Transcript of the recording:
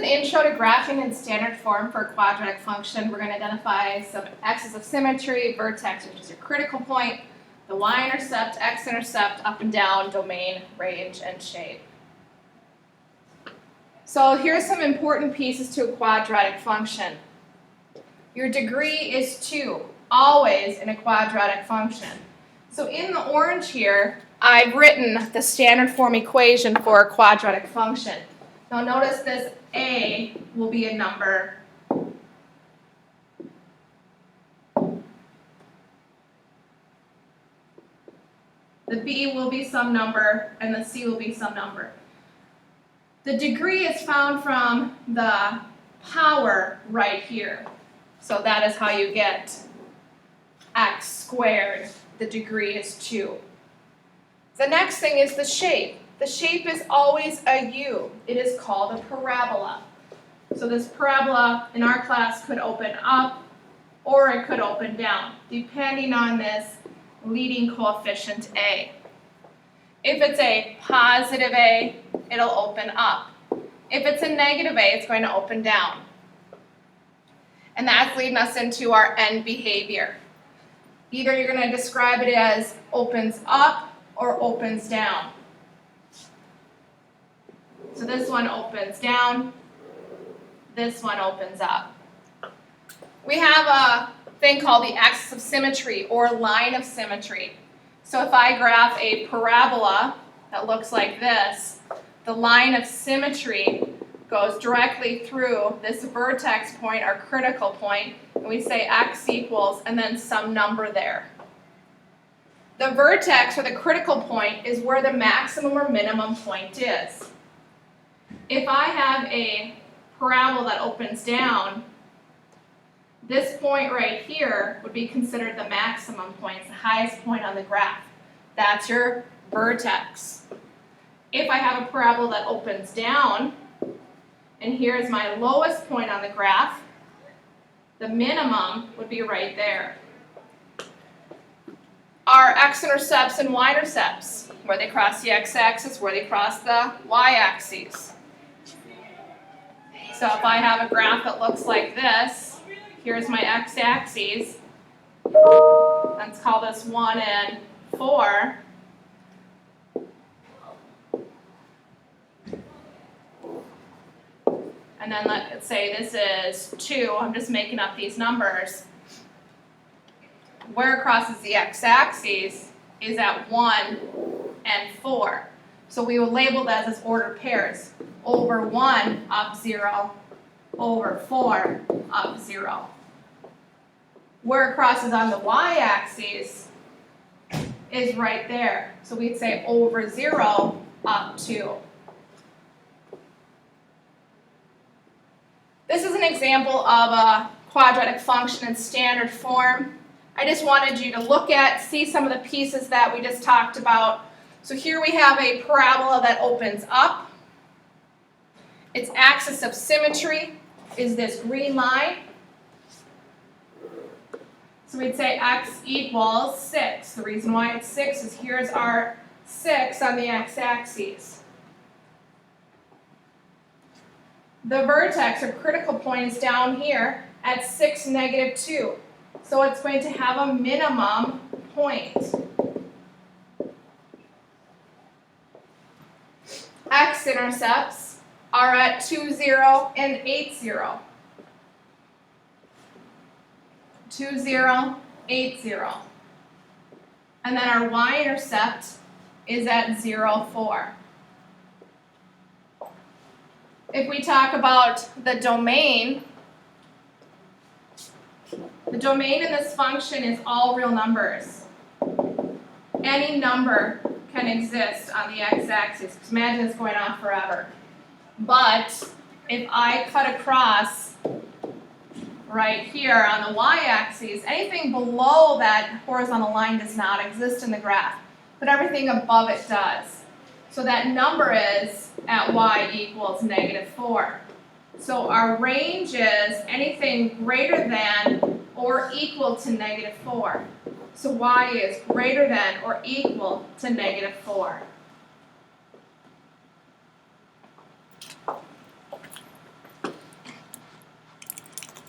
intro to graphing in standard form for a quadratic function. We're going to identify some x's of symmetry, vertex, which is your critical point, the y-intercept, x-intercept, up and down, domain, range, and shape. So here's some important pieces to a quadratic function. Your degree is 2, always in a quadratic function. So in the orange here, I've written the standard form equation for a quadratic function. Now notice this a will be a number. The b will be some number, and the c will be some number. The degree is found from the power right here. So that is how you get x squared. The degree is 2. The next thing is the shape. The shape is always a u. It is called a parabola. So this parabola in our class could open up or it could open down, depending on this leading coefficient a. If it's a positive a, it'll open up. If it's a negative a, it's going to open down. And that's leading us into our end behavior. Either you're going to describe it as opens up or opens down. So this one opens down, this one opens up. We have a thing called the axis of symmetry or line of symmetry. So if I graph a parabola that looks like this, the line of symmetry goes directly through this vertex point, our critical point, and we say x equals and then some number there. The vertex or the critical point is where the maximum or minimum point is. If I have a parabola that opens down, this point right here would be considered the maximum point, the highest point on the graph. That's your vertex. If I have a parabola that opens down, and here's my lowest point on the graph, the minimum would be right there. Our x-intercepts and y-intercepts, where they cross the x-axis, where they cross the y-axis. So if I have a graph that looks like this, here's my x-axis. Let's call this 1 and 4. And then let's say this is 2. I'm just making up these numbers. Where it crosses the x-axis is at 1 and 4. So we will label that as ordered pairs. Over 1, up 0. Over 4, up 0. Where it crosses on the y-axis is right there. So we'd say over 0, up 2. This is an example of a quadratic function in standard form. I just wanted you to look at, see some of the pieces that we just talked about. So here we have a parabola that opens up. Its axis of symmetry is this green line. So we'd say x equals 6. The reason why it's 6 is here's our 6 on the x-axis. The vertex or critical point is down here at 6, negative 2. So it's going to have a minimum point. X-intercepts are at 2, 0, and 8, 0. 2, 0, 8, 0. And then our y-intercept is at 0, 4. If we talk about the domain in this function is all real numbers. Any number can exist on the x-axis, because imagine it's going on forever. But if I cut across right here on the y-axis, anything below that horizontal line does not exist in the graph, but everything above it does. So that number is at y equals negative 4. So our range is anything greater than or equal to negative 4. So y is greater than or equal to negative 4.